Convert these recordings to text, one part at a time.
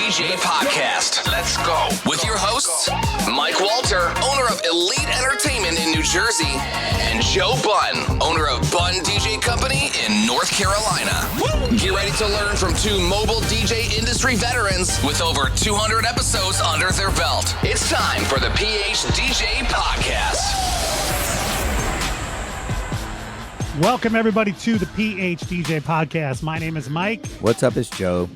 PHDJ podcast. Let's go. With your hosts, Mike Walter, owner of Elite Entertainment in New Jersey, and Joe Bunn, owner of Bunn DJ Company in North Carolina. Get ready to learn from two mobile DJ industry veterans with over 200 episodes under their belt. It's time for the PHDJ podcast. Welcome, everybody, to the PHDJ podcast. My name is Mike. What's up, it's Joe.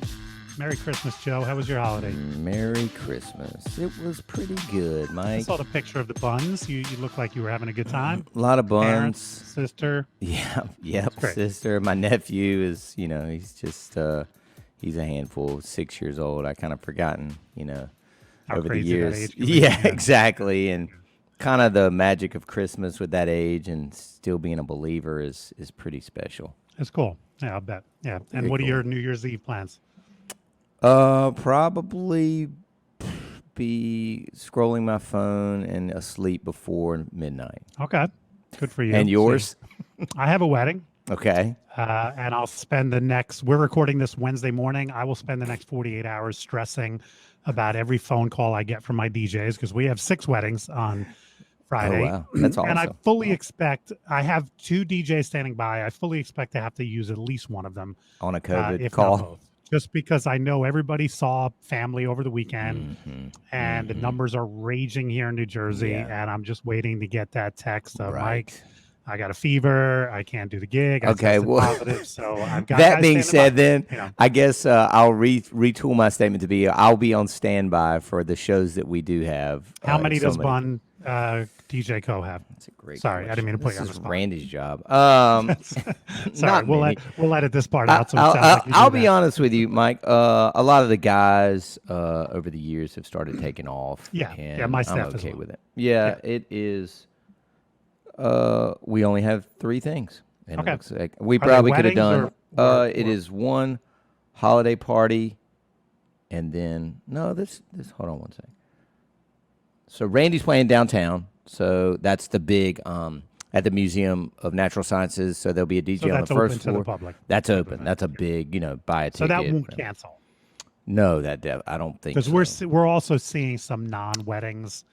Merry Christmas, Joe. How was your holiday? Merry Christmas. It was pretty good, Mike. I saw the picture of the buns. You look like you were having a good time. A lot of buns. Parents, sister. Yeah, yep, sister. My nephew is, he's just, he's a handful, 6 years old. I kind of forgotten, How over the crazy years. that age can be. Yeah, exactly. And kind of the magic of Christmas with that age and still being a believer is pretty special. It's cool. Yeah, I'll bet. Yeah. And Very what are cool. your New Year's Eve plans? Probably be scrolling my phone and asleep before midnight. Okay. Good for you. And yours? I have a wedding. Okay. And I'll spend we're recording this Wednesday morning. I will spend the next 48 hours stressing about every phone call I get from my DJs because we have 6 weddings on Friday. Oh, wow. That's awesome. And I fully expect, I have 2 DJs standing by. I fully expect to have to use at least one of them. On a COVID if call? not both. Just because I know everybody saw family over the weekend and the numbers are raging here in New Jersey. Yeah. And I'm just waiting to get that text of, Right. Mike, I got a fever. I can't do the gig. I Okay, tested well, positive, so I've got that guys being standing said, by, then I guess I'll retool my statement to be I'll be on standby for the shows that we do have. How many does Bunn DJ Co have? That's a great. Sorry, I didn't mean to put this you on the is spot. Randy's job. Sorry, not we'll edit this part out. So I'll be honest with you, Mike. A lot of the guys over the years have started taking off. Yeah, and yeah, my I'm staff as okay well. with it. Yeah, it is. We only have 3 things. And Okay. it looks like we Are they probably could have weddings done. It or- is one holiday party, and then this. Hold on one second. So Randy's playing downtown. So that's the big at the Museum of Natural Sciences. So there'll be a DJ So on the that's first open to floor. the public. That's open. That's a big, buy a ticket. So that won't whatever. cancel No, I don't think because so. we're also seeing some non-weddings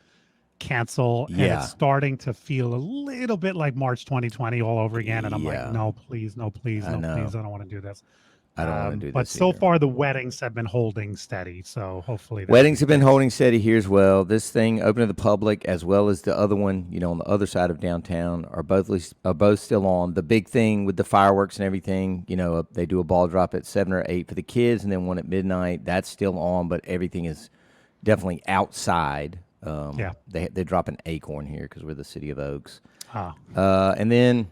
cancel, and Yeah. it's starting to feel a little bit like March 2020 all over again. And I'm Yeah. like, no, please, no, please, I no, know. please, I don't want to do this. I don't want to do But this so either. far, the weddings have been holding steady. So hopefully, Weddings have been holding steady here as well. This thing open to the public as well as the other one, on the other side of downtown are both still on. The big thing with the fireworks and everything, they do a ball drop at 7 or 8 for the kids and then one at midnight. That's still on, but everything is definitely outside. Yeah. They drop an acorn here because we're the city of Oaks. Ah. And then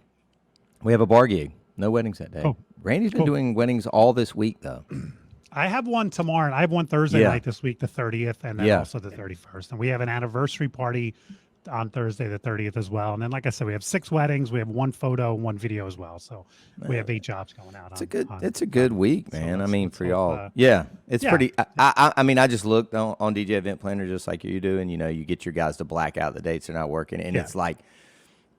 we have a bar gig. No weddings that day. Oh, Randy's been cool. doing weddings all this week, though. I have one tomorrow, and I have one Thursday Yeah. night this week, the 30th, and then Yeah. also the 31st. And we have an anniversary party on Thursday, the 30th as well. And then, like I said, we have 6 weddings. We have 1 photo and 1 video as well. So we have 8 jobs going out. It's a good week, man. I mean, let's for hope, y'all. Yeah, it's yeah. pretty. I mean, I just looked on DJ Event Planner just like you do, and you get your guys to black out the dates they're not working, and it's like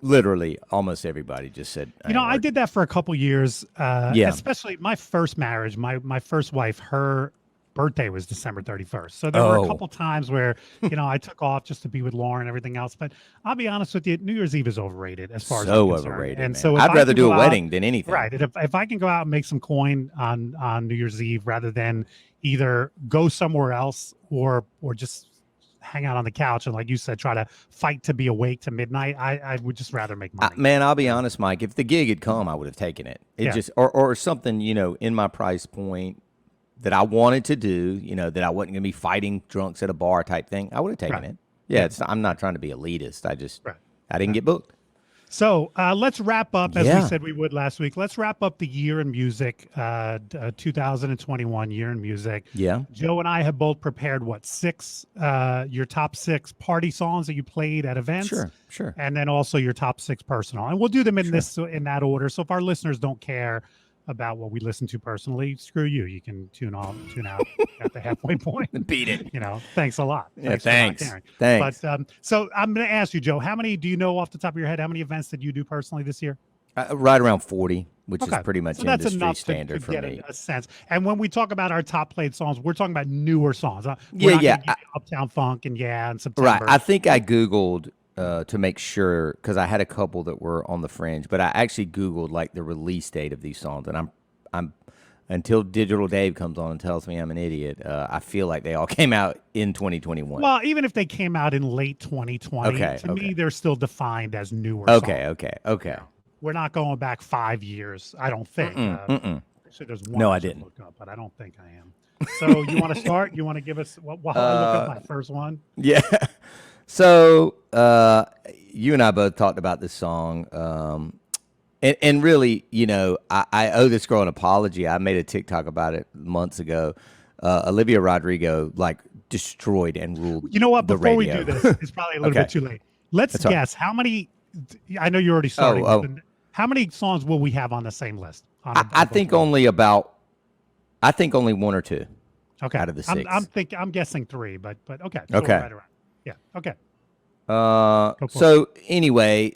literally almost everybody just said. I did that for a couple years. Yeah. Especially my first marriage, my first wife, her birthday was December 31st. So there were a couple times where, I took off just to be with Lauren and everything else. But I'll be honest with you, New Year's Eve is overrated as far as I'm concerned. Overrated. And man. so if I'd I rather can do go a out- wedding than anything. Right. And if I can go out and make some coin on New Year's Eve rather than either go somewhere else or just hang out on the couch and, like you said, try to fight to be awake to midnight, I would just rather make money. Man, I'll be honest, Mike. If the gig had come, I would have taken it. It just or something in my price point that I wanted to do. That I wasn't going to be fighting drunks at a bar type thing. I would have taken it. Yeah, I'm not trying to be elitist. I didn't get booked. So let's wrap up, as Yeah. we said we would last week. Let's wrap up the year in music, 2021 year in music. Yeah. Joe and I have both prepared, your top 6 party songs that you played at events. Sure. And then also your top 6 personal. And we'll do them in that order. So if our listeners don't care about what we listen to personally, screw you. You can tune out at the halfway point. Beat it. Thanks a lot. Yeah, for not thanks. caring. Thanks. But so I'm going to ask you, Joe, how many do you know off the top of your head? How many events did you do personally this year? Right around 40, which is Okay. pretty much So that's industry enough standard to for get me. a sense. And when we talk about our top played songs, we're talking about newer songs. We're Yeah, not yeah. gonna give you Uptown Funk and and Right. September. I think I Googled to make sure, because I had a couple that were on the fringe, but I actually Googled like the release date of these songs, and I'm until Digital Dave comes on and tells me I'm an idiot, I feel like they all came out in 2021. Well, even if they came out in late 2020, to me they're still defined as newer songs. Okay. We're not going back 5 years, I don't think. Actually, there's one No, I should didn't. look up, but I don't think I am. So you want to start? You want to give us while I look up my first one? Yeah. So you and I both talked about this song. And really, I owe this girl an apology. I made a TikTok about it months ago. Olivia Rodrigo destroyed and ruled. You know what? The Before radio. we do this, it's probably a little bit too late. Let's guess how many. I know you're already starting. How many songs will we have on the same list? I think only one or two. Okay. Out of the 6. I'm guessing 3, but okay. Okay. Right around. Yeah. Okay. So anyway,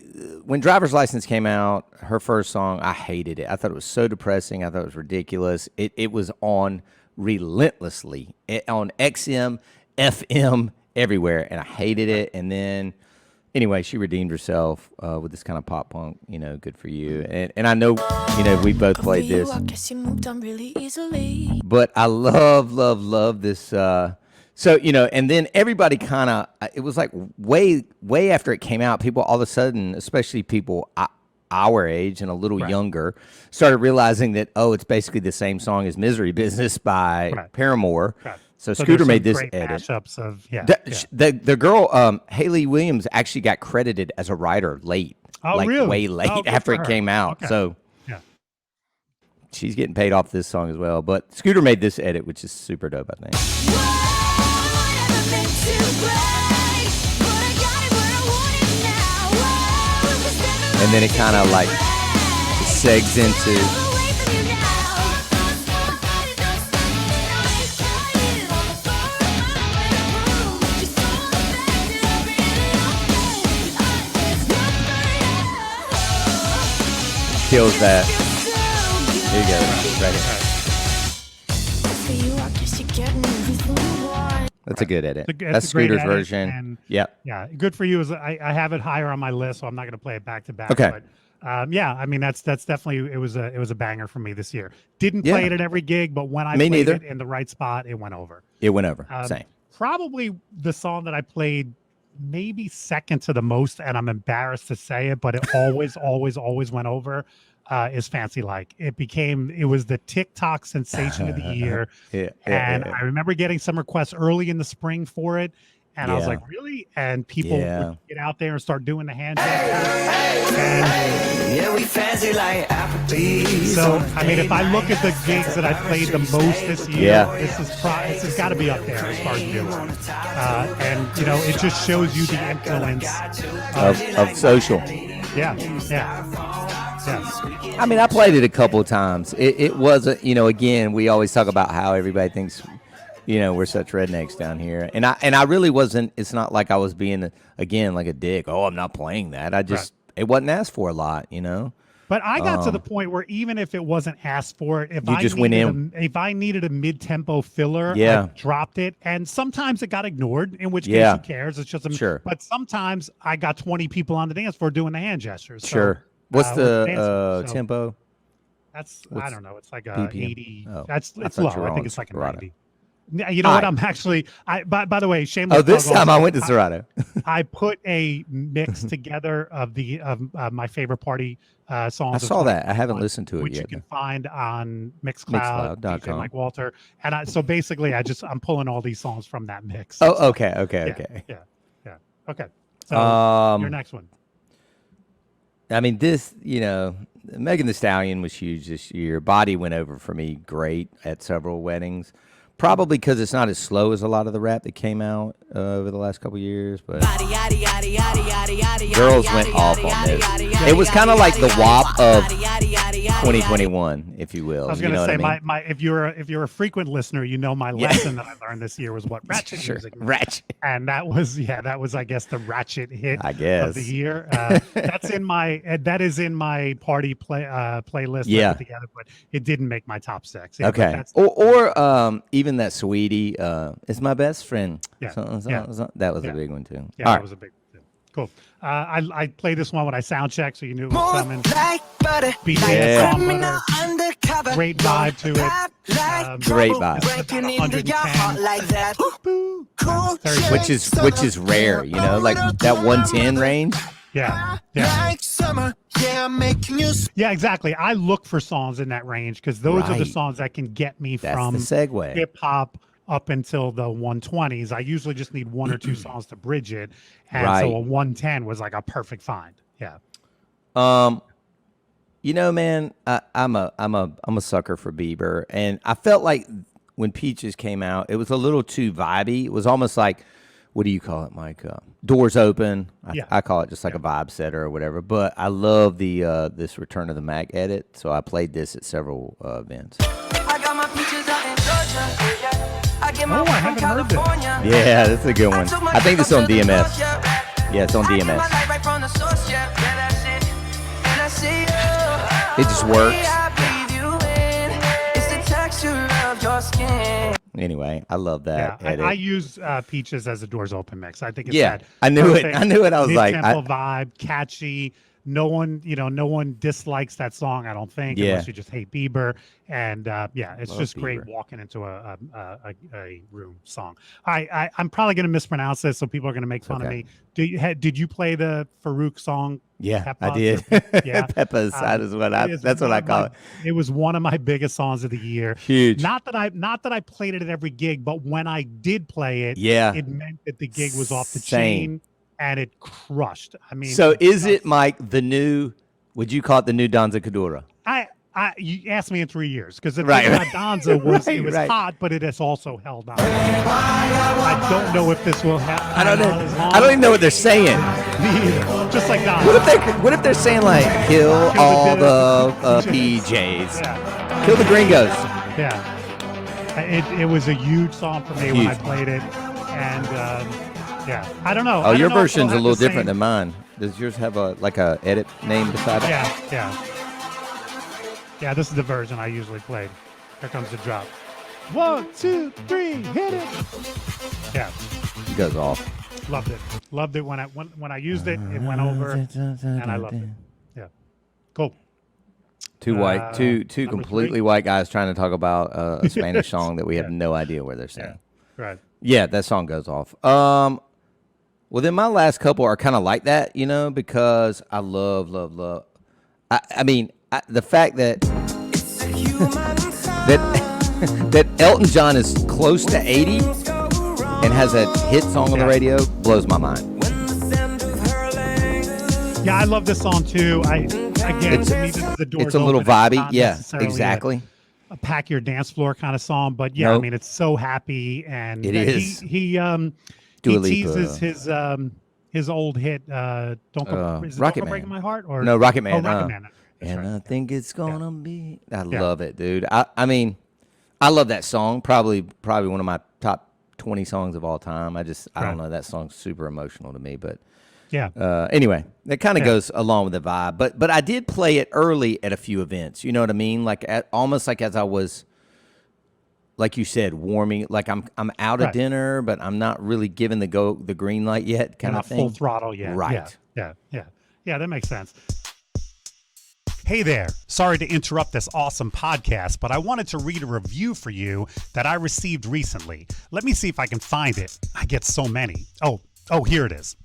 when Driver's License came out, her first song, I hated it. I thought it was so depressing. I thought it was ridiculous. It was on relentlessly on XM, FM, everywhere, and I hated it. And then, anyway, she redeemed herself with this kind of pop punk. Good for you. And I know, we both played this. But I love this. So, and then everybody kind of, it was like way after it came out, people all of a sudden, especially people our age and a little younger, started realizing that, it's basically the same song as Misery Business by Paramore. Right. So Scooter made this edit. Mashups of, the girl, Hayley Williams, actually got credited as a writer late. Really? Way late after it came out. Okay. So she's getting paid off this song as well. But Scooter made this edit, which is super dope, I think. And then it kind of segs into. Kills that. Here you go. Right here. That's a good edit. That's Scooter's version. Yeah. Good for you. I have it higher on my list, so I'm not going to play it back to back. Okay. But, I mean that's definitely it was a banger for me this year. Didn't play it at every gig, but when I played it in the right spot, it went over. It went over. Same. Probably the song that I played maybe second to the most, and I'm embarrassed to say it, but it always went over. Is Fancy Like. It was the TikTok sensation of the year. I remember getting some requests early in the spring for it. And I was like, really? And people would get out there and start doing the hand gestures. We fancy like Applebee's. So, I mean, if I look at the gigs that I played the most this year, this has got to be up there as far as new. And, it just shows you the influence of social. Yeah. I mean, I played it a couple of times. It wasn't, again, we always talk about how everybody thinks, we're such rednecks down here. And I really wasn't, it's not like I was being, again, like a dick. Oh, I'm not playing that. It wasn't asked for a lot, But I got to the point where even if it wasn't asked for it, if I needed a mid-tempo filler, I dropped it. And sometimes it got ignored, in which case who cares? It's just But sometimes I got 20 people on the dance floor doing the hand gestures. So, what's the tempo? I don't know. It's like a BPM? 80. Oh, It's low. I think it's like a Serato. 90. You know what? I'm actually. By the way, shameless. Oh, this time I went to Serato. I put a mix together of my favorite party songs. I saw that. I haven't listened to it which yet. Which you can find on Mixcloud. DJ Mike Walter. And so basically, I'm pulling all these songs from that mix. Oh, okay. Yeah. Okay. So your next one. I mean, this, Megan Thee Stallion was huge this year. Body went over for me great at several weddings. Probably because it's not as slow as a lot of the rap that came out over the last couple of years. But girls went off on this. It was kind of like the WAP of 2021, if you will. I was You going know to what say I mean? my if you're a frequent listener, you know my lesson that I learned this year was what ratchet music means. Ratchet. And that was I guess the ratchet hit I of guess. the year. That is in my party playlist that I Yeah. put together, but it didn't make my top 6. Yeah, but Okay. that's, Or even that Sweetie, is my best friend. Yeah. That was Yeah. a big one too. yeah, All that right. was a big thing. Cool. I played this one when I sound checked, so you knew it was coming. Like butter, BTS Yeah. song, butter. undercover. Great vibe to it. Great vibe. Breaking into 110. your heart like that. Boo. Cool. Which is rare, you know, like that 110 range. Yeah. Like summer, yeah, I'm making you. Yeah, exactly. I look for songs in that range because those are the Right. songs that can get me That's from the segue. hip hop up until the 120s. I usually just need one or two songs to bridge it, and so Right. a 110 was like a perfect find. Yeah, You know, man, I'm a sucker for Bieber, and I felt like when Peaches came out, it was a little too vibey. It was almost like, what do you call it, Mike? Doors open. Yeah. I call it just like a vibe setter or whatever. But I love the this Return of the Mac edit, so I played this at several events. I got my peaches out in Georgia. I get my Oh, I from haven't heard this. California. Yeah, that's a good one. took my I think it's trip on up to the DMS. source, yeah. Yeah, it's on I get my DMS. light right from the source, yeah. Yeah, that's it. And I see you. It just works. I breathe you in. It's the texture of your skin. Anyway, I love yeah. that edit. I use Peaches as a Doors Open mix. I think it's Yeah, that I knew it. perfect I knew it. I was like, mid-tempo vibe, catchy. No one dislikes that song. I don't think, Yeah. unless you just hate Bieber. And yeah, it's Love just great Bieber. walking into a room song. I'm probably going to mispronounce this, so people are going to make fun of okay. me. Did you play the Farouk song? Yeah, I Peppa? did. Yeah. Peppa's side is what that's what I call it. It was one of my biggest songs of the year. Huge. Not that I played it at every gig, but when I did play it, Yeah. it meant that the gig was off the Same. chain and it crushed. I mean, So is it, Mike, the new? Would you call it the new Danza Kudura? You asked me in 3 years because the Right, thing right. about Danza was it Right, was right. hot, but it has also held on. I don't know if this will happen. I don't know. I don't even know what they're saying. Me either. Just like Danza. What if they're saying like kill all the DJs. PJs, Yeah. kill the gringos? Yeah. It was a huge song for me when I Huge. played it, and yeah, I don't know. Oh, I your don't know if version's a it'll have little the different same- than mine. Does yours have a edit name beside it? Yeah. This is the version I usually played. Here comes the drop. 1, 2, 3, hit it. Yeah, It goes off. loved it when I used it. It went over, and I loved it. Yeah, cool. Two number completely 3. white guys trying to talk about a Spanish song that we have no idea where they're saying. Right. Yeah, that song goes off. Well, then my last couple are kind of like that, you know, because I love. I mean, the fact that that Elton John is close to 80 and has a hit song on the radio blows my mind. Yeah, I love this song too. To me, this is the Doors It's a little Open. It's vibey. not Yeah, necessarily exactly. A pack your dance floor kind of song, but yeah, Nope. I mean, it's so happy, and It is. He Dua teases Lipa. his old hit. Don't go, is it Rocket Don't Go Breaking Man. My Heart or No, Rocket Man. Oh, Rocket Man. That's And right. I think it's gonna be. I Yeah. love it, dude. I mean, I love that song. Probably one of my top 20 songs of all time. I don't Right. know. That song's super emotional to me. But Yeah. anyway, that kind of Yeah. goes along with the vibe. But I did play it early at a few events. You know what I mean? Like almost like as I was, like you said, warming. Like I'm out of Right. dinner, but I'm not really given the green light yet. Kind Not of thing. full throttle yet. Right. Yeah. That makes sense. Hey there. Sorry to interrupt this awesome podcast, but I wanted to read a review for you that I received recently. Let me see if I can find it. I get so many. Oh, here it is.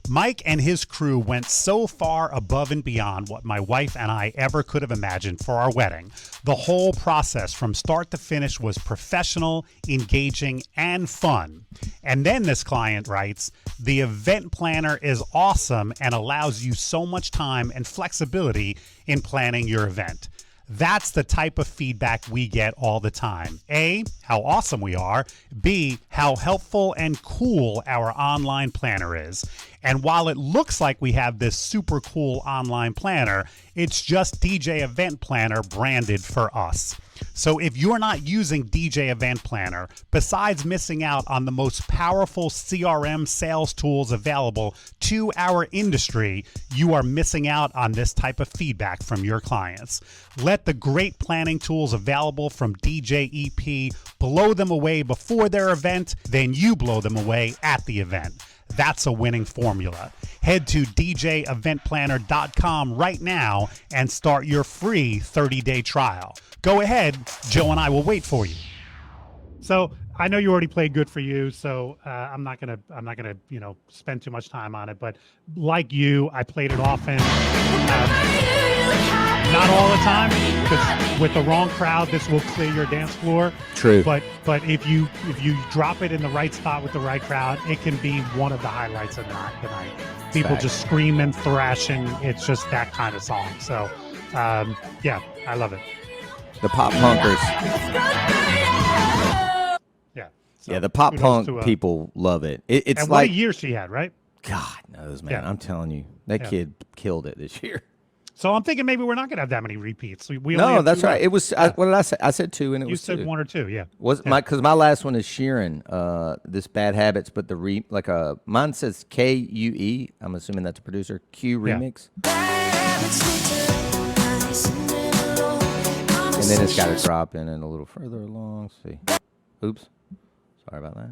Mike and his crew went so far above and beyond what my wife and I ever could have imagined for our wedding. The whole process from start to finish was professional, engaging, and fun. And then this client writes, the event planner is awesome and allows you so much time and flexibility in planning your event. That's the type of feedback we get all the time. A, how awesome we are. B, how helpful and cool our online planner is. And while it looks like we have this super cool online planner, it's just DJ Event Planner branded for us. So if you're not using DJ Event Planner, besides missing out on the most powerful CRM sales tools available to our industry, you are missing out on this type of feedback from your clients. Let the great planning tools available from DJEP blow them away before their event, then you blow them away at the event. That's a winning formula. Head to djeventplanner.com right now and start your free 30-day trial. Go ahead, Joe and I will wait for you. So I know you already played Good For You, so I'm not gonna spend too much time on it. But like you, I played it often. Not all the time, because with the wrong crowd, this will clear your dance floor. True. But if you drop it in the right spot with the right crowd, it can be one of the highlights of the night. People just screaming, thrashing. It's just that kind of song. So, yeah, I love it. The pop punkers. Yeah. So Yeah, the pop punk to, people love it. It's and like, what a year she had, right? God knows, man. Yeah. I'm telling you, that kid killed it this year. So I'm thinking maybe we're not going to have that many repeats. We only No, have that's two right. left. It was. What did I say? I said 2, and it You was said 2. 1 or 2, yeah. Because my last one is Sheeran. This Bad Habits, but mine says KUE. I'm assuming that's a producer. Q remix. And then it's got a drop in and a little further along. Let's see. Oops. Sorry about that.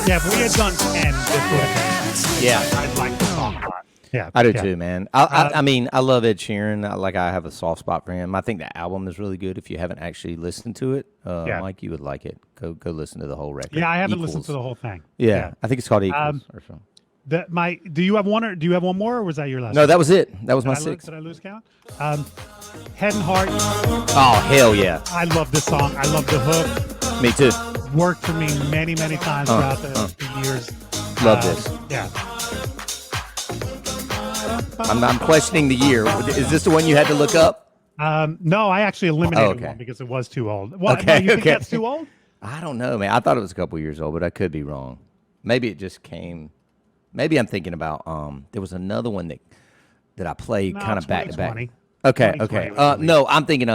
Yeah, if we had done 10, this would have been. Yeah. I'd like the song a lot. Yeah. I do yeah. too, man. I mean, I love Ed Sheeran. I have a soft spot for him. I think the album is really good. If you haven't actually listened to it, Mike, you would like it. Go listen to the whole record. Yeah, I haven't listened to the whole thing. Yeah, I think it's called Equals or something. Do you have one more, or was that your last? No, one? that was it. That was my Did 6. Did I lose count? Head and Heart. Oh, hell yeah. I love this song. I love the hook. Me too. Worked for me many times throughout the years. Love this. Yeah. I'm questioning the year. Is this the one you had to look up? No, I actually eliminated one because it was too old. What? Okay, You think okay. that's too old? I don't know, man. I thought it was a couple years old, but I could be wrong. Maybe it just came. Maybe I'm thinking about. There was another one that I played kind of back to back. 2020. Okay. No, I'm thinking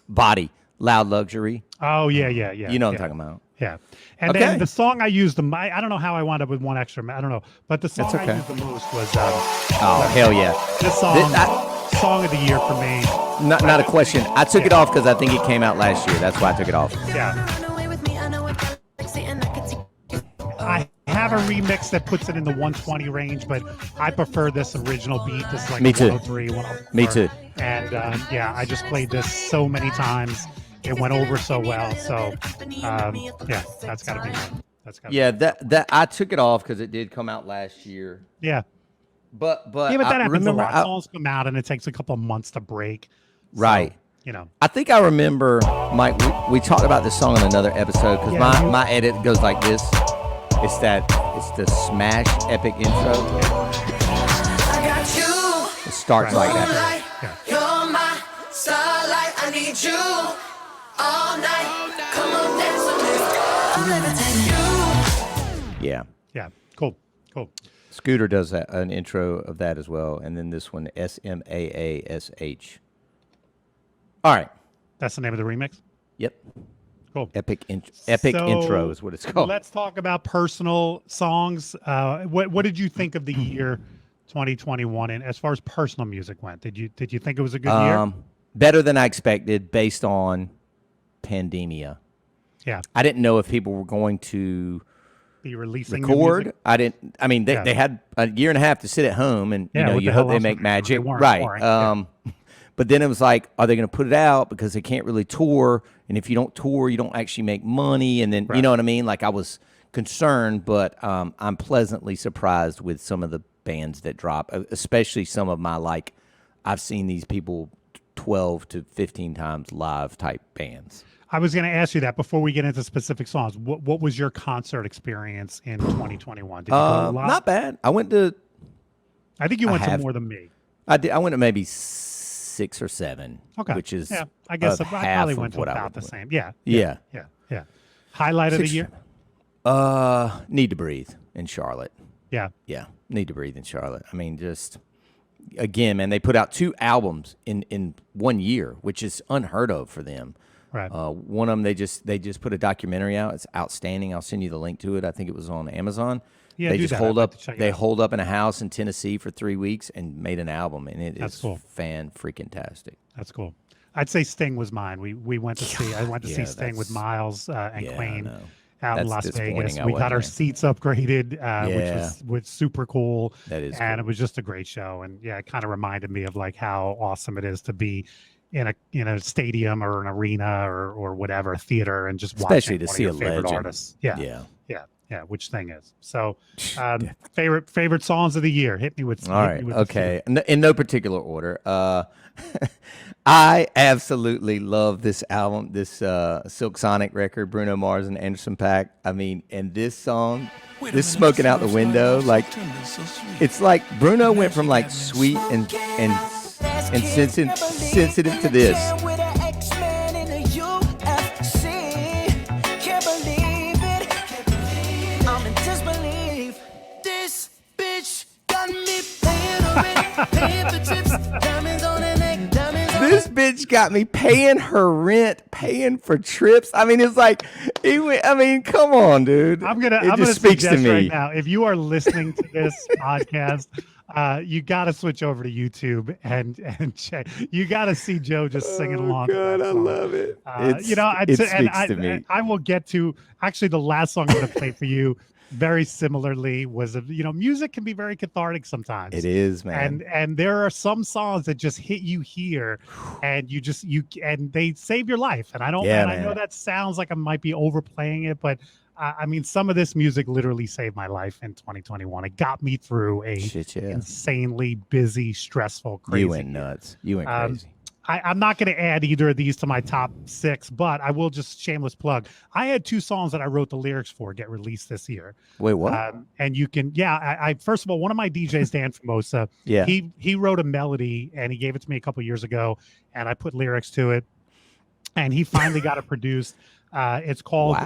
Body, Loud Luxury. Oh yeah. You know what I'm talking about. Yeah. And then the song I used I don't know how I wound up with one extra. I don't know, but the song I used the most was. Oh hell yeah! This song, song of the year for me. Not a question. I took it off because I think it came out last year. That's why I took it off. Yeah. I have a remix that puts it in the 120 range, but I prefer this original beat. This is like Me too. 103, 104. Me too. And I just played this so many times. It went over so well. So that's got to be one. That I took it off because it did come out last year. Yeah. But that happens a lot. Songs come out and it takes a couple of months to break. Right. So, I think I remember, Mike. We talked about this song in another episode because my edit goes like this. It's the Smash epic intro. It starts like that. You're my starlight. I need you all night. Come on, dance with me. Yeah. Yeah. Cool. Scooter does an intro of that as well, and then this one SMAASH. All right. That's the name of the remix? Yep. Cool. Epic intro is what it's called. Let's talk about personal songs. What did you think of the year 2021? And as far as personal music went, did you think it was a good year? Better than I expected based on pandemia. Yeah. I didn't know if people were going to be releasing record. They had a year and a half to sit at home and you hope they make magic. Right. But then it was like, are they going to put it out because they can't really tour? And if you don't tour, you don't actually make money. And then, you know what I mean? Like I was concerned, but I'm pleasantly surprised with some of the bands that drop, especially some of my, I've seen these people 12 to 15 times live type bands. I was going to ask you that before we get into specific songs. What was your concert experience in 2021? Did you go a lot? Not bad. I went to. I think you went to more than me. I did. I went to maybe 6 or 7. Okay. Which is I guess I half probably of went to what I about would the put. same. Yeah. Highlight of the year? Need to Breathe in Charlotte. Yeah. Yeah, Need to Breathe in Charlotte. I mean, just again, man, they put out 2 albums in 1 year, which is unheard of for them. Right. One of them, they just put a documentary out. It's outstanding. I'll send you the link to it. I think it was on Amazon. Yeah, they do just that. hold I'd up. like to check it They out. hold up in a house in Tennessee for 3 weeks and made an album, and That's is cool. fan-freaking-tastic. That's cool. I'd say Sting was mine. We went to see. I went to see Yeah, Sting with that's- Miles and yeah, I Queen know. out in That's Las disappointing Vegas. I We got wasn't our there. seats upgraded, which was super cool. That is and cool. it was just a great show. And yeah, it kind of reminded me of like how awesome it is to be in a stadium or an arena or whatever theater and just Especially watching to one see of a your favorite legend. artists. Yeah. Yeah. Which thing is so favorite songs of the year? Hit me with. All hit right. me with a few. Okay. In no particular order. I absolutely love this album, this Silk Sonic record, Bruno Mars and Anderson .Paak. I mean, and this song, this Smoking Out the Window, like it's like Bruno went from like sweet and sensitive to this. This bitch got me paying her rent, paying for trips. I mean, it's like, I mean, come on, dude. I'm gonna just speaks to suggest me. right now. If you are listening to this podcast, you got to switch over to YouTube and check. You got to see Joe just singing along. to God, that I song. love it. I'd it say, speaks and to me. I will get to actually the last song I'm going to play for you. Very similarly, was music can be very cathartic sometimes. It is, man. And there are some songs that just hit you here, and and they save your life. And I don't. Yeah, and I know man. that sounds like I might be overplaying it, but I mean, some of this music literally saved my life in 2021. It got me through a Shit, yeah. insanely busy, stressful, crazy. You went nuts. You went crazy. I'm not going to add either of these to my top 6, but I will just shameless plug. I had 2 songs that I wrote the lyrics for get released this year. Wait, what? And you can, I first of all, one of my DJs, Dan Famosa, Yeah. he wrote a melody and he gave it to me a couple years ago, and I put lyrics to it, and he finally got it produced. It's called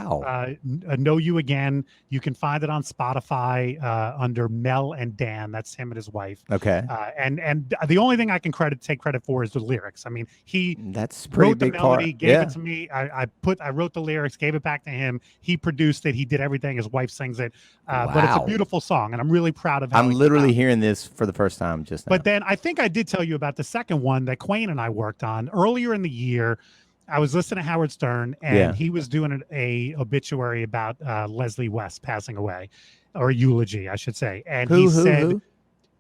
Know You Again. You can find it on Spotify under Mel and Dan. That's him and his wife. Okay. And the only thing I can take credit for is the lyrics. I mean, he That's a pretty wrote the big melody, part. gave Yeah. it to me. I wrote the lyrics, gave it back to him. He produced it. He did everything. His wife sings it. But it's a Wow. beautiful song, and I'm really proud of how I'm it came literally out. hearing this for the first time just now. But then I think I did tell you about the second one that Quayne and I worked on earlier in the year. I was listening to Howard Stern, and he was doing a obituary about Leslie West passing away, or a eulogy, I should say. And he said,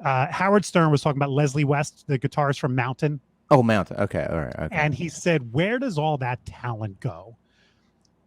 Howard Stern was talking about Leslie West, the guitarist from Mountain. Oh, Mountain. Okay. All right. Okay. And he said, where does all that talent go?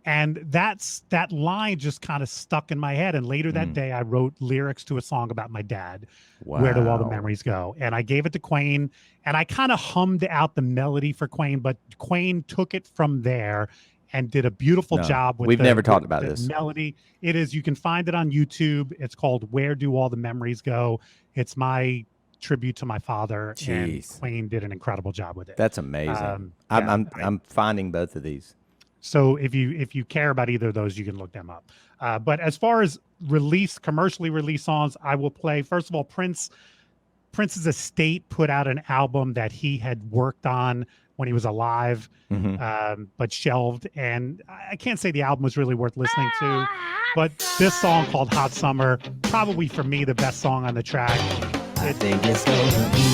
And that line just kind of stuck in my head. And later that day, I wrote lyrics to a song about my dad. Wow. Where do all the memories go? And I gave it to Quayne, and I kind of hummed out the melody for Quayne, but Quayne took it from there and did a beautiful job with We've never talked with about the this. melody. It is, you can find it on YouTube. It's called Where Do All the Memories Go? It's my tribute to my father, and Jeez. Quayne did an incredible job with it. That's amazing. Yeah, I'm finding both of these. So if you care about either of those, you can look them up. But as far as commercially released songs, I will play, first of all, Prince's estate put out an album that he had worked on when he was alive, but shelved. And I can't say the album was really worth listening to, but this song called Hot Summer, probably for me, the best song on the track. I think it's gonna be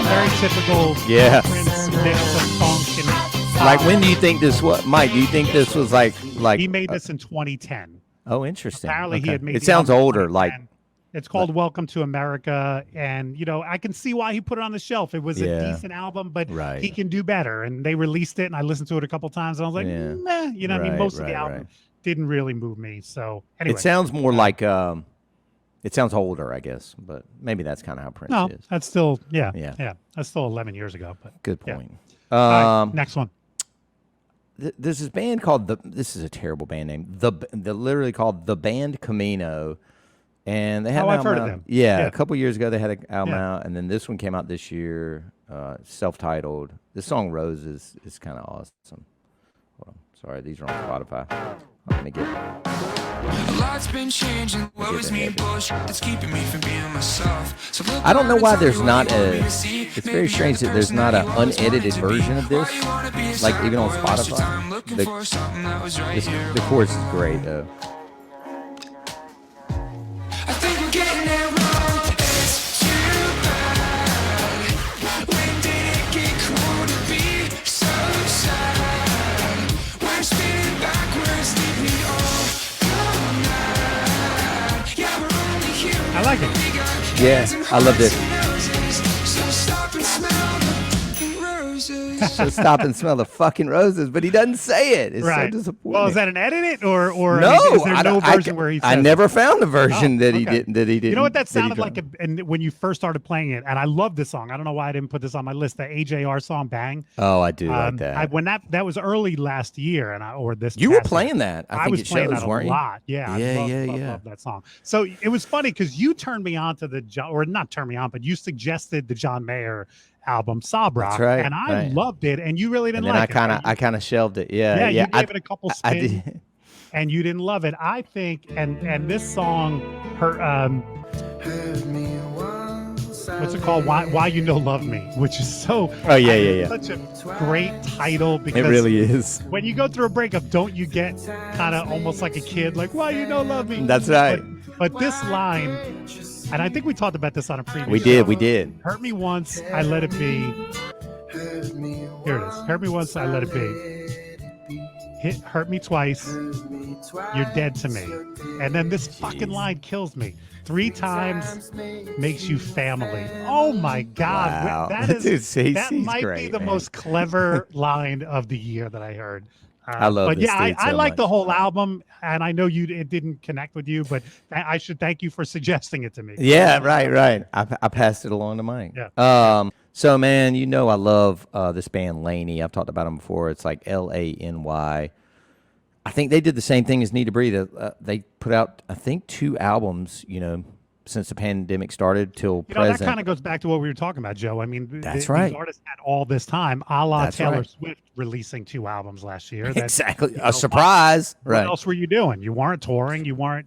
Very typical Prince mix of funk and pop. like, when do you think this was, Mike? Do you think this was like He made this in 2010. Oh, interesting. Apparently he Okay. had made It the sounds album in older. Like 2010. It's called Welcome to America, and I can see why he put it on the shelf. It was a decent album, but he can do better. And they released it, and I listened to it a couple times, and I was like, meh. I mean, most of the album didn't really move me. So anyway, it sounds more like it sounds older, I guess, but maybe that's kind of how Prince is. that's still that's still 11 years ago. But Good point. All right, next one. There's this band called this is a terrible band name. They're literally called The Band Camino, and they had an I've album heard of out. them. Yeah, Yeah. a couple years ago they had an album out, and then this one came out this year, self-titled. The song Rose is kind of awesome. Hold on. Sorry, these are on Spotify. I'm gonna get. A lot's been changing. Worries me and bullshit that's keeping me from being myself. So I don't know why there's not a. It's very strange that there's not an unedited version of this, like even on Spotify. The chorus is great though. I think we're getting it wrong. It's too bad. When did it get cool to be so sad? We're spinning backwards, leave me all mad. Yeah, we're only human. I like it. Yeah, I love this. So stop and smell the fucking roses. So stop and smell the fucking roses, but he doesn't say it. It's Right. so disappointing. Well, is that an edit or No, I mean, is there I no don't- I version where he says I it? never found a version Oh, that he okay. didn't. That he didn't. You know what that he sounded like? dropped. And when you first started playing it, and I love this song. I don't know why I didn't put this on my list. The AJR song, "Bang." Oh, I do like that. When that was early last year, or this. You were past year. playing that. I think was it playing shows, that weren't a you? lot. Yeah, Yeah, I love that song. So it was funny because you turned me on to or not turned me on, but you suggested the John Mayer album Sabra, That's right, and I right. loved it, and you really didn't And then like it. I kind of shelved it. Yeah, Yeah, yeah. you gave it a couple I spins, did. and you didn't love it. I think, and this song, what's it called? Why You Know Love Me, which is so. Oh, yeah. Such a great title because It really is. when you go through a breakup, don't you get kind of almost like a kid, like "Why you know love me"? That's right. But this line, and I think we talked about this on a previous. We show. did. Hurt me once, I let it be. Here it is. Hurt me once, I let it be. Hurt me twice, you're dead to me. And then this fucking line kills me. 3 times makes you family. Oh my God. Wow. That is Dude, that he's might be great, the man. most clever line of the year that I heard. I love but this yeah, dude I so like much. the whole album, and I know it didn't connect with you, but I should thank you for suggesting it to me. Yeah, right. I passed it along to Mike. Yeah. So man, you know I love this band Laney. I've talked about them before. It's like Lany. I think they did the same thing as Need to Breathe. They put out, I think, 2 albums, since the pandemic started till present. That kind of goes back to what we were talking about, Joe. I mean, That's these right. artists had all this time, a la That's Taylor right. Swift releasing 2 albums last year. Exactly. A surprise. What Right. else were you doing? You weren't touring. You weren't,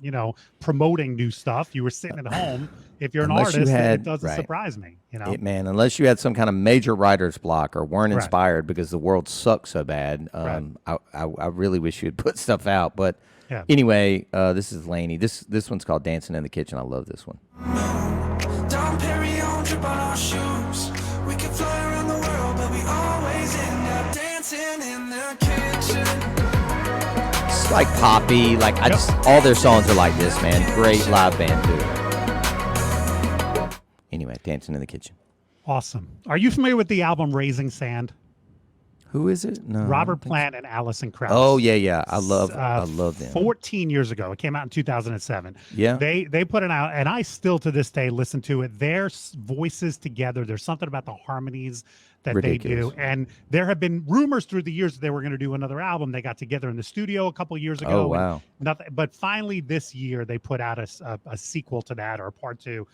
promoting new stuff. You were sitting at home. If you're an Unless you artist, had- it doesn't right. surprise me. Man, unless you had some kind of major writer's block or weren't Right. inspired because the world sucks so bad, Right. I really wish you'd put stuff out. But Yeah. anyway, this is Laney. This one's called Dancing in the Kitchen. I love this one. Dom Perignon, drip on our shoes. We could fly around the world, but we always end up dancing in the kitchen. It's like poppy. Like all their songs are like this, man. Great live band too. Anyway, Dancing in the Kitchen. Awesome. Are you familiar with the album Raising Sand? Who is it? No. I Robert don't think Plant and Alison Krauss. Oh yeah. I love them. 14 years ago, it came out in 2007. Yeah. They put it out, and I still to this day listen to it. Their voices together, there's something about the harmonies that Ridiculous. they do. And there have been rumors through the years that they were going to do another album. They got together in the studio a couple years ago. Oh, wow. and nothing. But finally this year, they put out a sequel to that, or a part 2.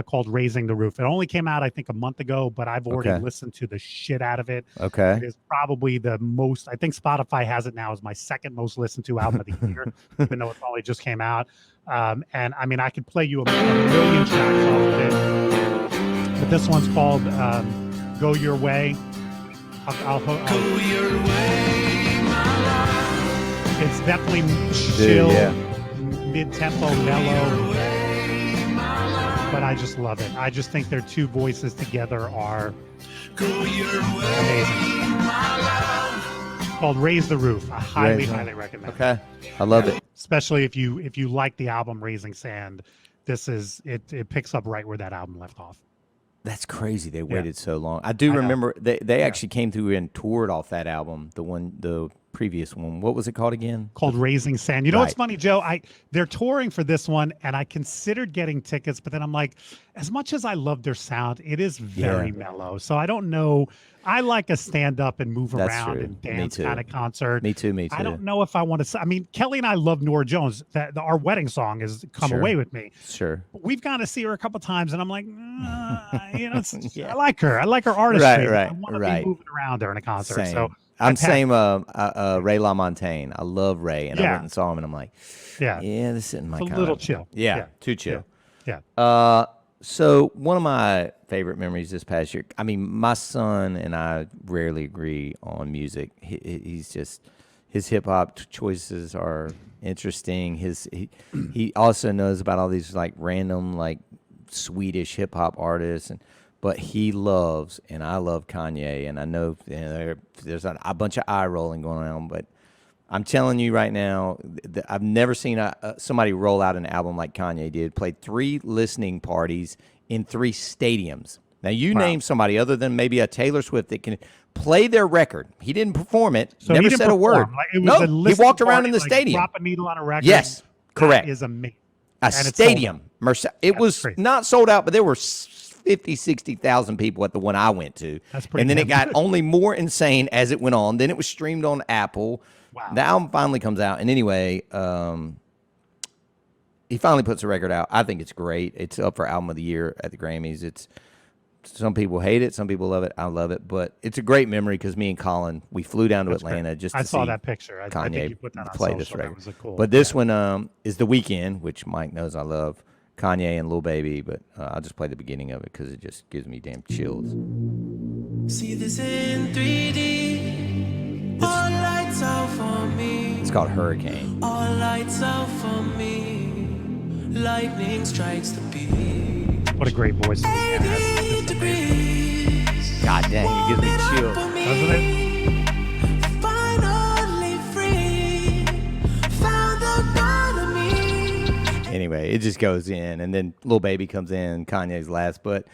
Called Raising the Roof. It only came out, I think, a month ago, but I've already Okay. listened to the shit out of it. Okay. It is probably the most, I think Spotify has it now as my second most listened to album of the year, even though it probably just came out. And I mean, I could play you a million tracks off of it, but this one's called Go Your Way. I'll Go your way, my love. It's definitely chill, yeah. mid-tempo, mellow. But I just love it. I just think their 2 voices together are Go your way, amazing. my love. Called Raise the Roof. I highly, Raise the- highly recommend it. Okay. I love it. Especially if you like the album Raising Sand. This is it picks up right where that album left off. That's crazy. They waited so long. I do know. remember they actually came through and toured off that album, the previous one. What was it called again? Called Raising Sand. You know what's Right. funny, Joe? They're touring for this one, and I considered getting tickets, but then I'm like, as much as I love their sound, it is very mellow. So I don't know. I like a stand up and move That's around true. and Me dance too. kind of concert. Me too. I don't know if I want to. I mean, Kelly and I love Nora Jones. Our wedding song is "Come Sure. Away with Me." Sure. We've gone to see her a couple times, and I'm like, Yeah. I like her. I like her artistry. Right, I want to right. be moving around during a concert. Same. So I'm same Ray LaMontagne. I love Ray, and I went and saw him, and I'm like, yeah, this isn't my it's a kind little of chill. Yeah, too chill. Yeah. So one of my favorite memories this past year. I mean, my son and I rarely agree on music. He's just his hip hop choices are interesting. He also knows about all these like random like Swedish hip hop artists, but he loves, and I love Kanye, and I know, there's a bunch of eye rolling going on, but I'm telling you right now, I've never seen somebody roll out an album like Kanye did. Played 3 listening parties in 3 stadiums. Now, you name somebody other than maybe a Taylor Swift that can play their record. He didn't perform it. So never he didn't said a word. perform. Like, it was a No, he walked around party, in the like, stadium. Drop a needle on a record. Yes, correct. That is amazing. A stadium. It was crazy. not sold out, but there were 50, 60,000 people at the one I went to. That's pretty And then it damn got good. only more insane as it went on. Then it was streamed on Apple. Wow. The album finally comes out. And anyway, he finally puts a record out. I think it's great. It's up for Album of the Year at the Grammys. Some people hate it. Some people love it. I love it. But it's a great memory because me and Colin, we flew down to Atlanta great. just to I saw see that picture. I Kanye think you put that on play social. this That record. was a cool. But this one is The Weeknd, which Mike knows I love. Kanye and Lil Baby, but I'll just play the beginning of it because it just gives me damn chills. See this in 3D. All lights out for me. It's called Hurricane. All lights out for me. Lightning strikes the beat. What a great voice he has. 80 It's amazing. degrees. God dang, it gives me chills. Doesn't it? Finally free. Found the God of me. Anyway, it just goes in, and then Lil Baby comes in, Kanye's last. But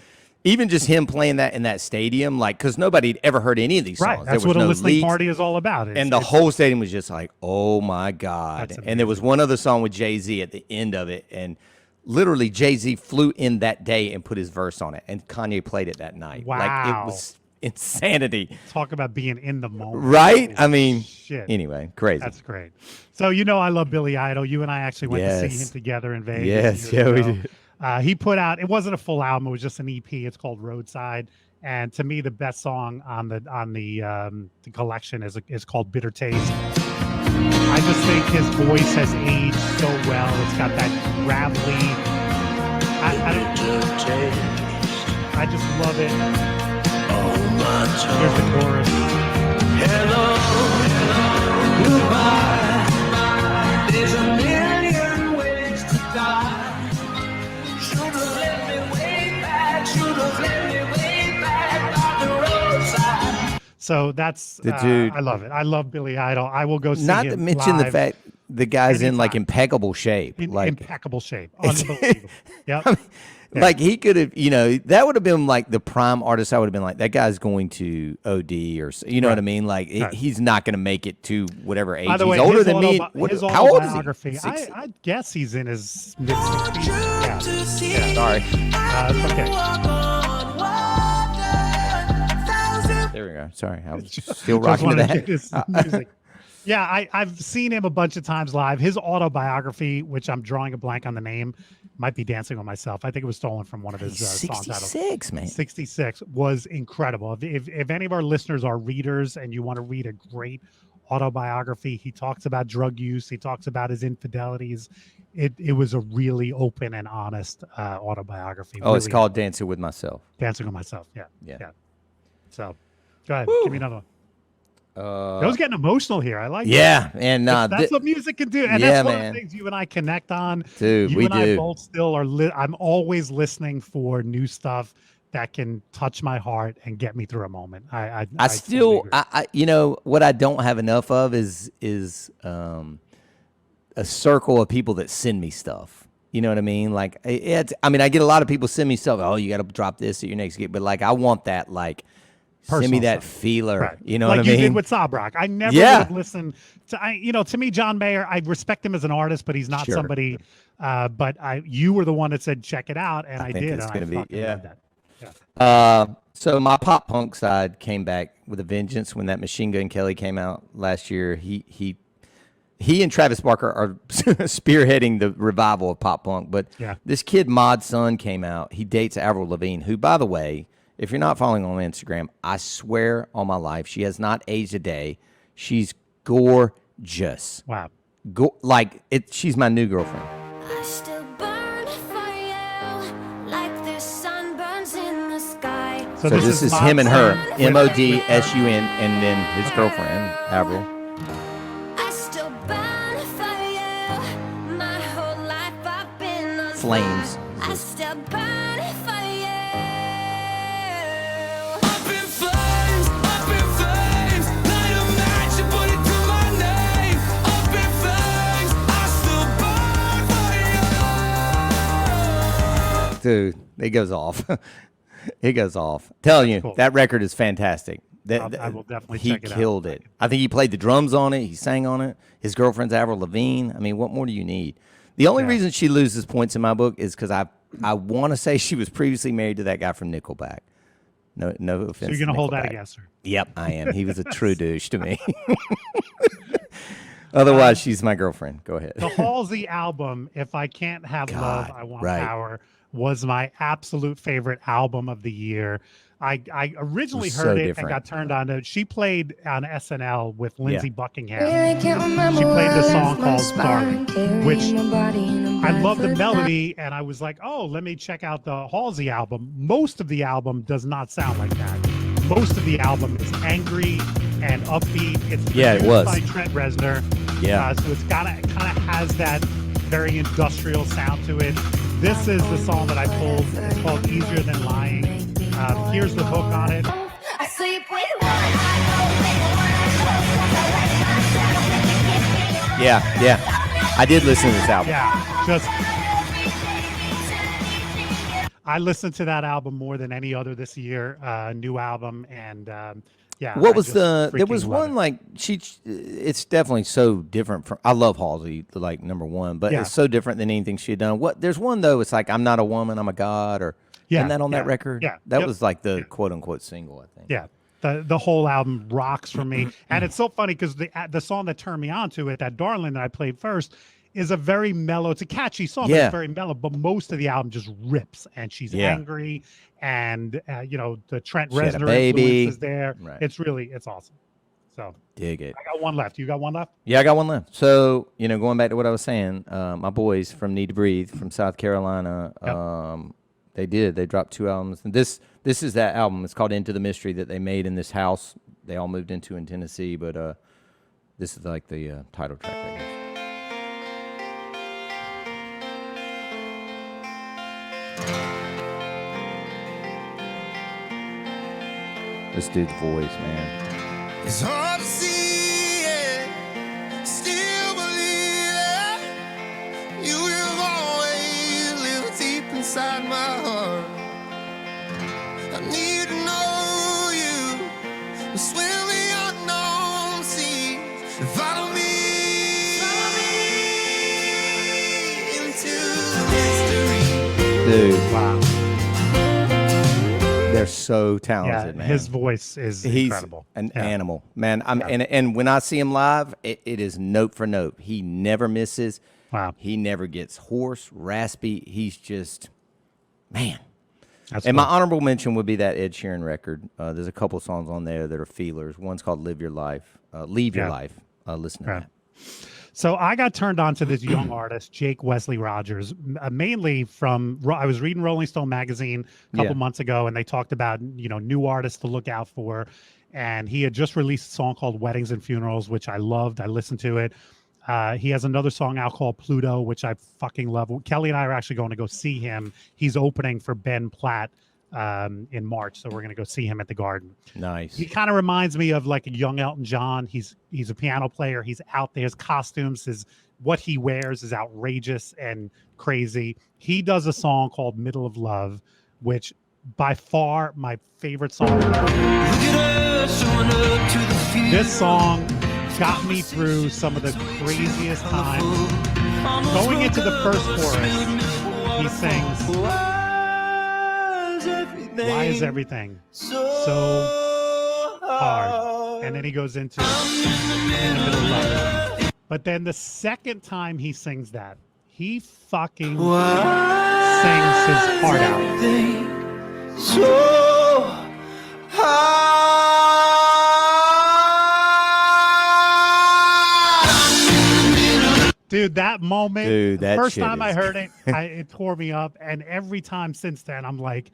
even just him playing that in that stadium, like, because nobody had ever heard any of these songs. Right. That's there was what a no listening leaks. party is all about. And the whole stadium was just like, oh my God. That's And there was one other song with Jay-Z at the end of it. And literally Jay-Z flew in that day and put his verse on it. And Kanye played it that night. Like, Wow. it was insanity. talk about being in the moment. Right? Holy I mean, shit. anyway, crazy. That's great. So, I love Billy Idol. You and I actually went to see Yes. him together in Vegas. Yes, years yeah, we ago. did. He put out, it wasn't a full album, it was just an EP. It's called Roadside. And to me, the best song on the collection is called Bitter Taste. I just think his voice has aged so well. It's got that gravelly. I just love it. Here's the chorus. There's a million ways to die. Should have let me way back. Should have let me way back by the roadside. So that's The dude- I love it. I love Billy Idol. I will go see Not him to mention the live fact the guy's in like anytime. impeccable shape. in Like, impeccable shape. Unbelievable. Yep. like he could have, that would have been like the prime artist. I would have been like, that guy's going to OD or, what I mean? Like, Right. he's not going to make it to whatever age. By the He's way, older his than me. his How old is autobiography, he? 60? I guess he's in his mid 60s. Yeah. Sorry. It's okay. There we go. Sorry. I was still Just rocking to wanted to that. get his music. Yeah, I've seen him a bunch of times live. His autobiography, which I'm drawing a blank on the name, might be Dancing on Myself. I think it was stolen from one of his He's songs. Out of 66, man. 66 was incredible. If any of our listeners are readers and you want to read a great autobiography, he talks about drug use. He talks about his infidelities. It was a really open and honest autobiography. Oh, it's Really called Dancing with Myself. Dancing on Myself. Yeah. Yeah. So go ahead. Give me another one. I was getting emotional here. I like Yeah. And that's what music can do. And yeah, that's one man. of the things you and I connect on. Dude, you we and I do. both still are I'm always listening for new stuff that can touch my heart and get me through a moment. I still, totally agree. what I don't have enough of is a circle of people that send me stuff. You know what I mean? Like, I get a lot of people send me stuff. Oh, you got to drop this at your next gig. But like, I want that, like, send me Personal that stuff. feeler. Right. You know like what I you mean? did with Sabrak. I never Yeah. would have listened to, to me, John Mayer, I respect him as an artist, but he's not Sure. somebody, but you were the one that said, check it out. And I think did. it's And gonna I be- fucking yeah. loved that. So my pop punk side came back with a vengeance when that Machine Gun Kelly came out last year. He and Travis Barker are spearheading the revival of pop punk. But Yeah. this kid Mod Sun came out. He dates Avril Lavigne, who, by the way, If you're not following on Instagram, I swear on my life, she has not aged a day. She's gorgeous. Wow. She's my new girlfriend. I still burn for you like the sun burns in the sky. So this is him and her, MODSUN, and then his girlfriend, Avril. I still burn for you. My whole life I've been on Flames. fire. I still burn for you. Up in flames, light a match and put it to my name. Up in flames, I still burn for you. Dude, it goes off. It goes off. Telling you, cool. that record is fantastic. I will definitely check it out. He killed it. I think he played the drums on it. He sang on it. His girlfriend's Avril Lavigne. I mean, what more do you need? The only reason she loses points in my book is because I want to say she was previously married to that guy from Nickelback. No offense. So you're going to hold that Nickelback. against her. Yep, I am. He was a true douche to me. Otherwise, she's my girlfriend. Go ahead. The Halsey album, If I Can't Have Love, I Want Power, was my absolute favorite album of the year. I originally So heard it different. and got turned on to it. She played on SNL with Lindsey Buckingham. I can't remember She played where this I song left my called spine, Dark, carrying which my body in a I love the Bradford melody, and I was like, oh, let me check out the Halsey album. Most of the album does not sound like that. Most of the album is angry and upbeat. It's Yeah, it produced was. by Trent Reznor. Yeah. So it's kind of has that very industrial sound to it. This is the song that I pulled. It's called Easier Than Lying. Here's the hook on it. I sleep with one Yeah. I did listen to this album. Yeah, just I listened to that album more than any other this year. New album, and yeah. What I was just there was freaking love one it. like it's definitely so different from, I love Halsey, like number one, but Yeah. it's so different than anything she had done. There's one though, it's like I'm Not a Woman, I'm a God, or isn't that on that record? Yeah. That Yep. was like the quote unquote single, I think. Yeah. The whole album rocks for me. And it's so funny because the song that turned me on to it, that Darling that I played first, is a very mellow, it's a catchy song, but Yeah. it's very mellow, but most of the album just rips, and she's Yeah. angry, and the Trent She had a Reznor baby. influence is there. Right. It's awesome. So Dig it. I got one left. You got one left? Yeah, I got one left. So, going back to what I was saying, my boys from Need to Breathe from South Carolina, Yep. they dropped 2 albums. And this is that album. It's called Into the Mystery that they made in this house they all moved into in Tennessee, but this is like the title track, I guess. This dude's voice, man. It's hard to see it, still believe it. You will always live deep inside my heart. I need to know you, swim the unknown seas, follow me into the mystery. Dude, Wow. they're so Yeah, talented, man. his voice is He's incredible. an Yeah. animal, man. And when I see him live, it is note for note. He never misses. Wow. He never gets hoarse, raspy. He's just, man. That's And my cool. honorable mention would be that Ed Sheeran record. There's a couple songs on there that are feelers. One's called Leave Your Life. Yeah. Listen to Right. that. So I got turned on to this young artist, Jake Wesley Rogers, mainly from I was reading Rolling Stone magazine a couple Yeah. months ago, and they talked about new artists to look out for, and he had just released a song called Weddings and Funerals, which I loved. I listened to it. He has another song out called Pluto, which I fucking love. Kelly and I are actually going to go see him. He's opening for Ben Platt in March, so we're going to go see him at the Garden. Nice. He kind of reminds me of like a young Elton John. He's a piano player. He's out there. His costumes, what he wears is outrageous and crazy. He does a song called Middle of Love, which by far my favorite song. This song got me through some of the craziest times. Going into the first chorus, he sings, "Why is everything so hard?" And then he goes into in the middle of love. But then the second time he sings that, he fucking sings his heart out. So Dude, that moment, Dude, the that first shit time I is- heard it, it tore me up. And every time since then, I'm like,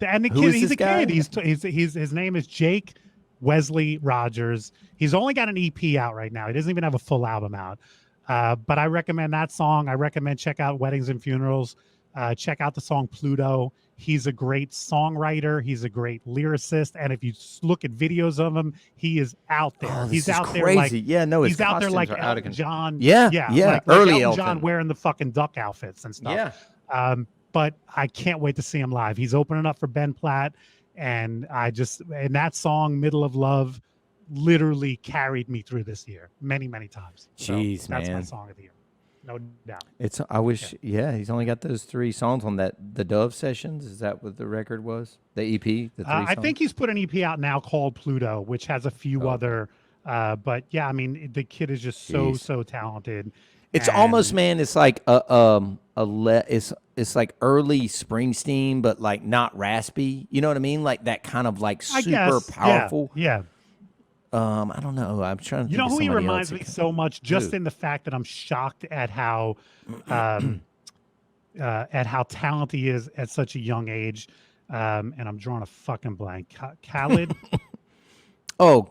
and the Who kid, is he's this a guy? kid. His name is Jake Wesley Rogers. He's only got an EP out right now. He doesn't even have a full album out. But I recommend that song. I recommend check out Weddings and Funerals. Check out the song Pluto. He's a great songwriter. He's a great lyricist. And if you look at videos of him, he is out there. Oh, this He's is out there crazy. like Yeah, no, his he's out there costumes like are out of Elton control. John. Yeah, like early Elton John Elton. wearing the fucking duck outfits and stuff. Yeah. But I can't wait to see him live. He's opening up for Ben Platt, and and that song "Middle of Love" literally carried me through this year many times. So Jeez, that's my man. song of the year, no doubt. I wish, he's only got those 3 songs on the Dove Sessions. Is that what the record was? The EP? The 3 I songs? think he's put an EP out now called Pluto, which has a few other. But yeah, I mean, the kid is just Jeez. so talented. It's And- almost, man, it's like it's like early Springsteen, but like not raspy. You know what I mean? Like that kind of like I super guess, powerful. Yeah. I don't know. I'm trying to You think know of who he somebody reminds else. me so much, just Who? in the fact that I'm shocked at how talented he is at such a young age. And I'm drawing a fucking blank. Khalid. Oh,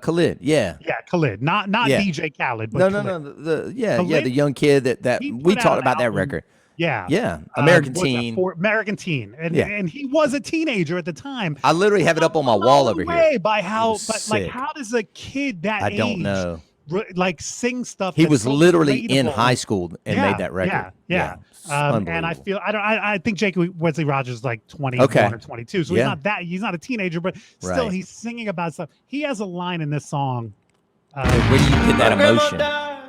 Khalid. Yeah. Yeah, Khalid. Not Yeah. DJ Khalid, but No, Khalid. the young kid that He we put out talked an about that album. record. Yeah. Yeah, American what's that Teen. for? American Teen. And Yeah. and he was a teenager at the time. I literally have it up on my Blown wall over here. away by how was but like sick. how does a kid that I age don't know. like sing stuff He that's was so literally in relatable? high school and Yeah, made that record. Yeah. It's And I unbelievable. feel I think Jake Wesley Rogers is like 21 Okay. or 22, so Yeah. he's not a teenager, but still Right. he's singing about stuff. He has a line in this song. Where do you get that emotion?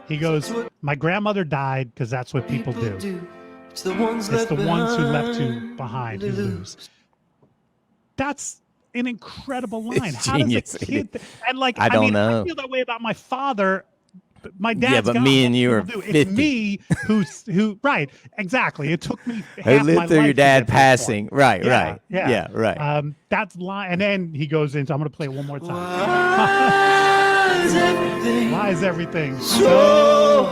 He goes, "My grandmother died because that's what people do. It's the ones It's the ones who left behind you behind who who lose." That's an incredible line. It's How genius. does a kid and like I don't mean, know. I feel that way about my father. But my dad's but gone. me What and you people are do. 50. It's me who right, exactly. It took me Who half my lived through life your to get dad to this point. passing? Right, Yeah, right. yeah. Yeah, right. That's line, and then he goes into. I'm going to play it one more time. Why is everything Why is everything so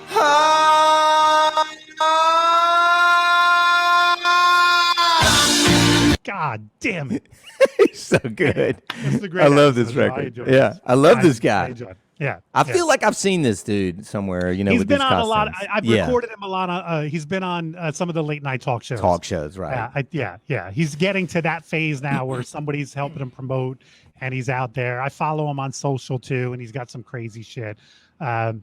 hard? God damn it! So good. It's the great I love this episode, so I record. enjoy it. Yeah, I love this I guy. enjoy it. Yeah, I yeah. feel like I've seen this dude somewhere. You know, He's with been these on a lot. costumes. I've Yeah. recorded him a lot. He's been on some of the late night talk shows. Talk shows, right? Yeah. He's getting to that phase now where somebody's helping him promote, and he's out there. I follow him on social too, and he's got some crazy shit. I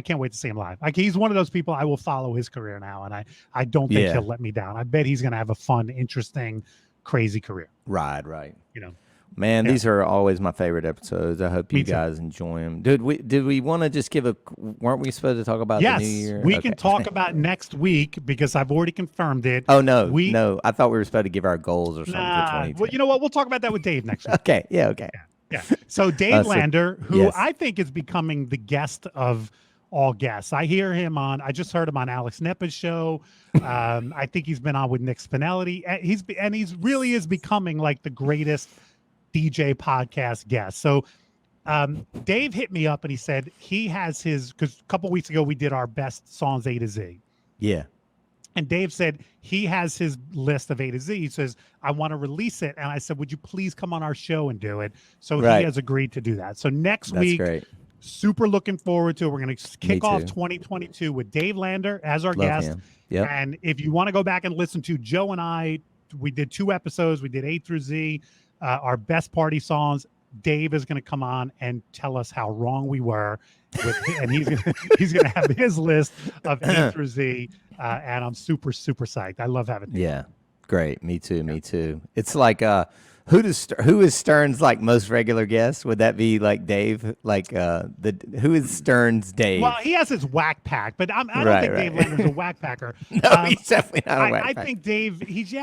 can't wait to see him live. Like he's one of those people I will follow his career now, and I don't think Yeah. he'll let me down. I bet he's gonna have a fun, interesting, crazy career. Right. You know. Man, Yeah. these are always my favorite episodes. I hope Me you too. guys enjoy them. Did we want to just give weren't we supposed to talk about Yes, the new year? we Okay. can talk about next week because I've already confirmed it. Oh no, we- no! I thought we were supposed to give our goals or something for Nah, 2020. well, you know what? We'll talk about that with Dave next week. Okay, yeah, okay. Yeah. So Dave so- Lander, who yes. I think is becoming the guest of all guests. I just heard him on Alex Nepa's show. I think he's been on with Nick Spinelli. He's really is becoming like the greatest DJ podcast guest. So Dave hit me up and he said he has because a couple weeks ago we did our best songs A to Z. Yeah. And Dave said he has his list of A to Z. He says, I want to release it. And I said, would you please come on our show and do it? So Right. he has agreed to do that. So next That's week, great. super looking forward to it. We're going to kick off too. 2022 with Dave Lander as our Love guest. him. Yep. And if you want to go back and listen to Joe and I, we did 2 episodes. We did A through Z, our best party songs. Dave is going to come on and tell us how wrong we were. And he's going to have his list of A through Z. And I'm super, super psyched. I love having Dave. Yeah. Great. Me too. Me too. It's like who is Stern's like most regular guest? Would that be like Dave? Like who is Stern's Dave? Well, he has his whack pack, but I don't Right, think Dave right. Lander's a whack packer. No, he's definitely not a I whack pack. think Dave, he's you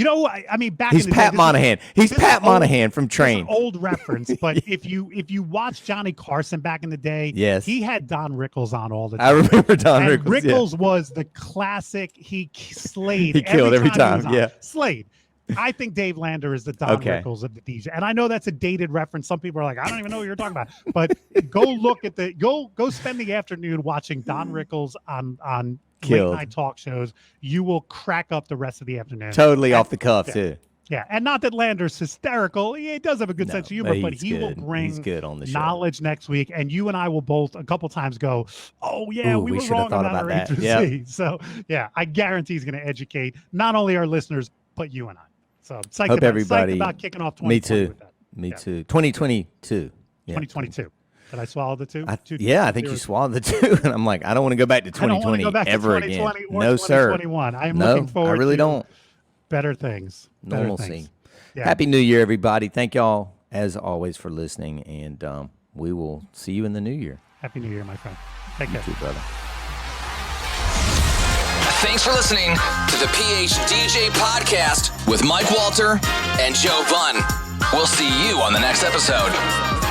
know, I mean, back He's in the Pat day, Monahan. He's this is Pat old- Monahan from this is Train. an old reference, but if you watch Johnny Carson back in the day, Yes. he had Don Rickles on all the I time. remember Don And Rickles. yeah. Rickles was the classic. He slayed. He killed every he time, was on. yeah. Slayed. I think Dave Lander is the Don Okay. Rickles of the DJ. And I know that's a dated reference. Some people are like, I don't even know what you're talking about. But go look at go spend the afternoon watching Don Rickles on late Killed. night talk shows. You will crack up the rest of the afternoon. Totally off the cuff, too. Yeah, and not that Lander's hysterical. He does have a good sense of humor, but he's he will good. bring He's good on the show. knowledge next week. And you and I will both a couple times go, oh, yeah, Ooh, we we were should have wrong thought about about our that. A through Yep. Z. So, yeah, I guarantee he's going to educate not only our listeners, but you and I. So, psyched Hope about, everybody. psyched about kicking off 2020 Me too. with that. Me Yeah. too. 2022. Yeah. 2022. Did I swallow the two? Yeah, I think you swallowed the two. And I'm like, I don't want to go back to I don't want 2020 to go back ever to again. 2020 or No, sir. 2021. I am No, looking forward I really to don't. better things. Better Normalcy. things. Yeah. Happy New Year, everybody. Thank y'all, as always, for listening. And we will see you in the new year. Happy New Year, my friend. Take care. You too, brother. Thanks for listening to the PHDJ podcast with Mike Walter and Joe Bunn. We'll see you on the next episode.